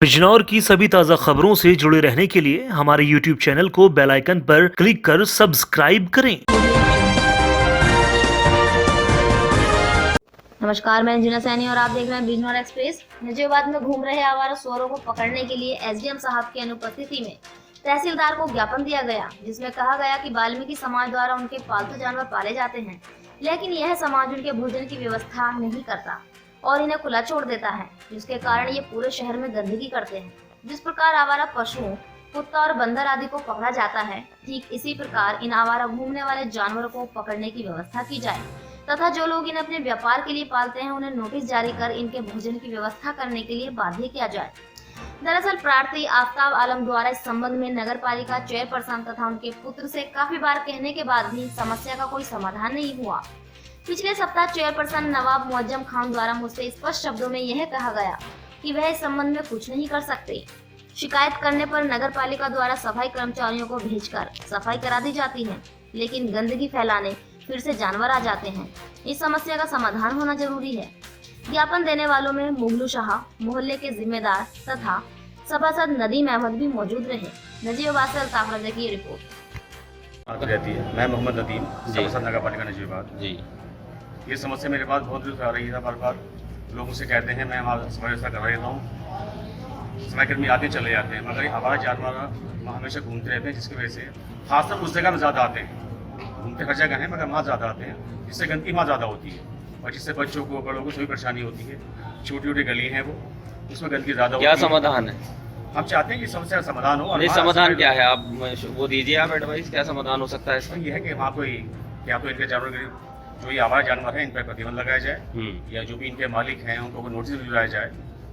बिजनौर की सभी ताज़ा खबरों से जुड़े रहने के लिए हमारे YouTube चैनल को बेल आइकन पर क्लिक कर सब्सक्राइब करें। नमस्कार, मैं अंजना सैनी और आप देख रहे हैं बिजनौर एक्सप्रेस। नजीबाबाद में घूम रहे आवारा सुअरों को पकड़ने के लिए एसडीएम साहब की अनुपस्थिति में तहसीलदार को ज्ञापन दिया गया, जिसमें कहा गया कि वाल्मीकि समाज द्वारा उनके पालतू जानवर पाले जाते हैं, लेकिन यह समाज उनके भोजन की व्यवस्था नहीं करता और इन्हें खुला छोड़ देता है, जिसके कारण ये पूरे शहर में गंदगी करते हैं। जिस प्रकार आवारा पशुओं, कुत्ता और बंदर आदि को पकड़ा जाता है, ठीक इसी प्रकार इन आवारा घूमने वाले जानवरों को पकड़ने की व्यवस्था की जाए तथा जो लोग इन्हें अपने व्यापार के लिए पालते हैं उन्हें नोटिस जारी कर इनके भोजन की व्यवस्था करने के लिए बाध्य किया जाए। दरअसल प्रार्थी आफ्ताब आलम द्वारा इस संबंध में नगर पालिका चेयरपर्सन तथा उनके पुत्र से काफी बार कहने के बाद भी समस्या का कोई समाधान नहीं हुआ। पिछले सप्ताह चेयरपर्सन नवाब मुअज्जम खान द्वारा मुझसे स्पष्ट शब्दों में यह कहा गया कि वह इस संबंध में कुछ नहीं कर सकते। शिकायत करने पर नगर पालिका द्वारा सफाई कर्मचारियों को भेजकर सफाई करा दी जाती है, लेकिन गंदगी फैलाने फिर से जानवर आ जाते हैं। इस समस्या का समाधान होना जरूरी है। ज्ञापन देने वालों में मुगलू शाह, मोहल्ले के जिम्मेदार तथा सभासद नदीम अहमद भी मौजूद रहे। नजीबाबाद से अल्ताफ रजा की रिपोर्ट रहती है। मैं मोहम्मद नदीम, सभासद नगर पालिका नजीबाबाद जी। ये समस्या मेरे पास बहुत दूर आ रही है। बार लोग मुझसे कहते हैं मैं वहाँ समय व्यवस्था करवा देता हूँ, समय कर्मी आते चले जाते हैं, मगर हमारा जानवर वहाँ हमेशा घूमते रहते हैं, जिसकी वजह से खासतौर उस जगह में ज़्यादा आते हैं। घूमते हर जगह हैं मगर वहाँ ज़्यादा आते हैं, जिससे गंदगी वहाँ ज़्यादा होती है और जिससे बच्चों को, बड़ों को सभी परेशानी होती है। छोटी छोटी गली हैं वो, उसमें गंदगी ज़्यादा होती है। क्या समाधान है? हम चाहते हैं कि समस्या का समाधान हो। नहीं, समाधान क्या है? आप वो दीजिए, आप एडवाइस, क्या समाधान हो सकता है इसका? ये है कि वहाँ कोई या तो इनके जानवर जो ये आवारा जानवर हैं इन पर प्रतिबंध लगाया जाए, या जो भी इनके मालिक हैं उनको कोई नोटिस दिलाया जाए।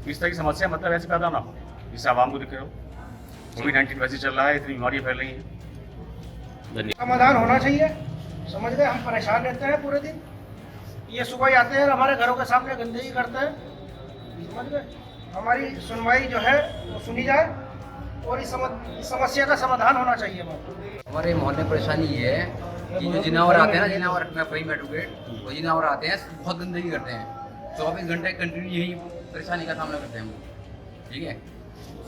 इस तरह की समस्या मतलब ऐसे पैदा ना हो जिससे आवाम को दिखे हो। कोविड-19 वैसे चल रहा है, इतनी बीमारियाँ फैल रही हैं। समाधान होना चाहिए। समझ गए, हम परेशान रहते हैं पूरे दिन। ये सुबह ही आते हैं हमारे घरों के सामने गंदगी करते हैं। समझ गए, हमारी सुनवाई जो है वो सुनी जाए और इस समस्या का समाधान होना चाहिए। हमारे मोहल्ले में परेशानी ये है कि जो जिनावर आते हैं ना, जिनावर मैं फ्रेम एडवोकेट, वो जिनावर आते हैं बहुत गंदगी करते हैं। 24 घंटे कंटिन्यू यही परेशानी का सामना करते हैं वो। ठीक है,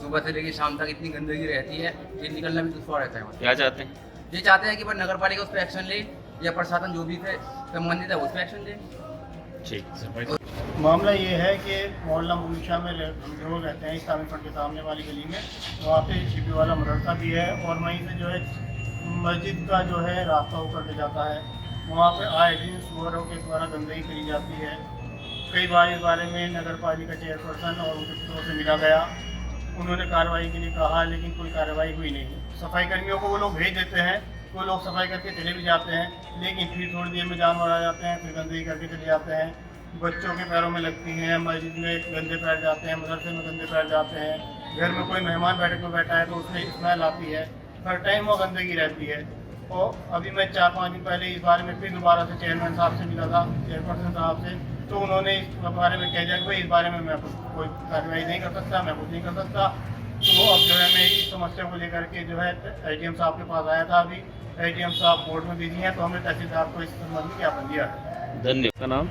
सुबह से लेकर शाम तक इतनी गंदगी रहती है कि निकलना भी दुश्वार रहता है। क्या चाहते हैं? ये चाहते हैं कि नगर पालिका उस पर एक्शन ले या प्रशासन जो भी थे संबंधित है उस पर एक्शन ले। ठीक। मामला ये है कि मोहल्ला मुगलशा में हम लोग रहते हैं, इस्लामी फ्रंट के सामने वाली गली में। वहाँ पे शिपी वाला मदरसा भी है और वहीं से जो है मस्जिद का जो है रास्ता होकर के जाता है। वहाँ पे आए दिन सुअरों के द्वारा गंदगी करी जाती है। कई बार इस बारे में नगर पालिका चेयरपर्सन और उनके पुत्रों से मिला गया, उन्होंने कार्रवाई के लिए कहा, लेकिन कोई कार्रवाई हुई नहीं। सफाई कर्मियों को वो लोग भेज देते हैं, वो लोग सफाई करके चले भी जाते हैं, लेकिन फिर थोड़ी देर में जानवर आ जाते हैं, फिर गंदगी करके चले जाते हैं। बच्चों के पैरों में लगती हैं, मस्जिद में गंदे पैर जाते हैं, मदरसे में गंदे पैर जाते हैं, घर में कोई मेहमान बैठक में बैठा है तो उसमें स्मेल आती है, हर टाइम वो गंदगी रहती है। और अभी मैं 4-5 दिन पहले इस बारे में फिर दोबारा से चेयरमैन साहब से मिला था, चेयरपर्सन साहब से, तो उन्होंने इस बारे में कह दिया कि भाई इस बारे में मैं कोई कार्रवाई नहीं कर सकता, मैं कुछ नहीं कर सकता। तो अब जो है मैं इस समस्या को लेकर के जो है एसडीएम साहब के पास आया था। अभी एसडीएम साहब बोर्ड में बिजी हैं, तो हमने तहसीलदार को इस संबंध में ज्ञापन दिया है। धन्यवाद। का नाम?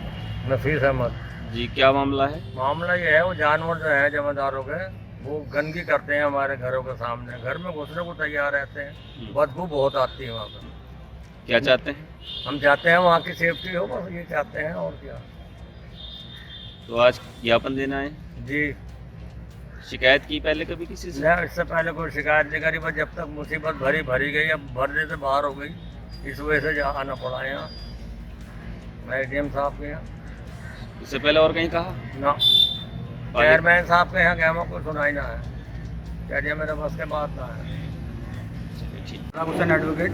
नफीस अहमद जी। क्या मामला है? मामला ये है, वो जानवर जो है जमींदारों के, वो गंदगी करते हैं हमारे घरों के सामने, घर में घुसने को तैयार रहते हैं, बदबू बहुत आती है वहाँ पर। क्या चाहते हैं? हम चाहते हैं वहाँ की सेफ्टी हो, बस ये चाहते हैं, और क्या। तो आज ज्ञापन देना है जी। शिकायत की पहले कभी किसी से? नहीं, इससे पहले कोई शिकायत नहीं करी, बस जब तक मुसीबत भरी गई, अब भरने से बाहर हो गई, इस वजह से आना पड़ा यहाँ एसडीएम साहब के यहाँ। इससे पहले और कहीं कहा ना, चेयरमैन साहब के यहाँ गया, को सुनाई ना है, कह दिया मेरे बस के बात ना है। ठीक। हुसैन एडवोकेट,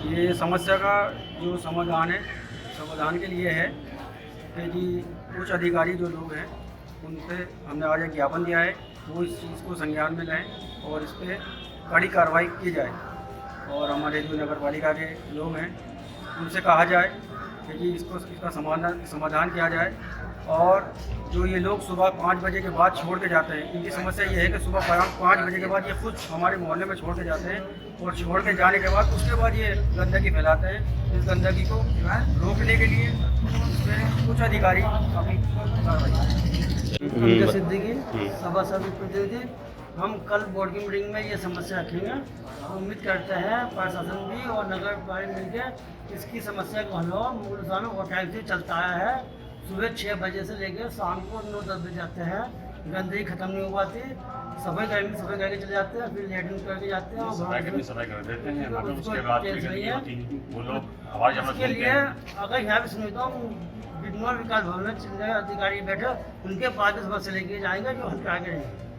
ये समस्या का जो समाधान के लिए है कि जी कुछ अधिकारी जो लोग हैं उनसे हमने आज एक ज्ञापन दिया है, वो इस चीज़ को संज्ञान में लें और इस पर कड़ी कार्रवाई की जाए। और हमारे जो नगर पालिका के लोग हैं उनसे कहा जाए कि जी इसका समाधान किया जाए। और जो ये लोग सुबह 5 बजे के बाद छोड़ के जाते हैं, इनकी समस्या ये है कि सुबह 5 बजे के बाद ये खुद हमारे मोहल्ले में छोड़ के जाते हैं, और छोड़ के जाने के बाद उसके बाद ये गंदगी फैलाते हैं। इस गंदगी को रोकने के लिए इस पे कुछ अधिकारी काफ़ी कार्रवाई सिद्दीकी सभासद प्रतिनिधि। हम कल बोर्ड की मीटिंग में ये समस्या रखेंगे। उम्मीद करते हैं प्रशासन भी और नगर पालिका मिलकर इसकी समस्या को हल हो। मूल में वो टाइम से चलता आया है, सुबह 6 बजे से लेकर शाम को 9-10 बजे जाते हैं। गंदगी खत्म नहीं हो पाती, सफाई करके चले जाते हैं, फिर लेटरिन करके जाते हैं और सफाई कर देते हैं, मगर उसके बाद भी गंदगी होती है। वो लोग आवाज जब इसके लिए अगर यहाँ पे सुनता हूँ विकास भवन में अधिकारी बैठे, उनके पास समस्या लेके जाएंगे जो हल करा के रहेंगे।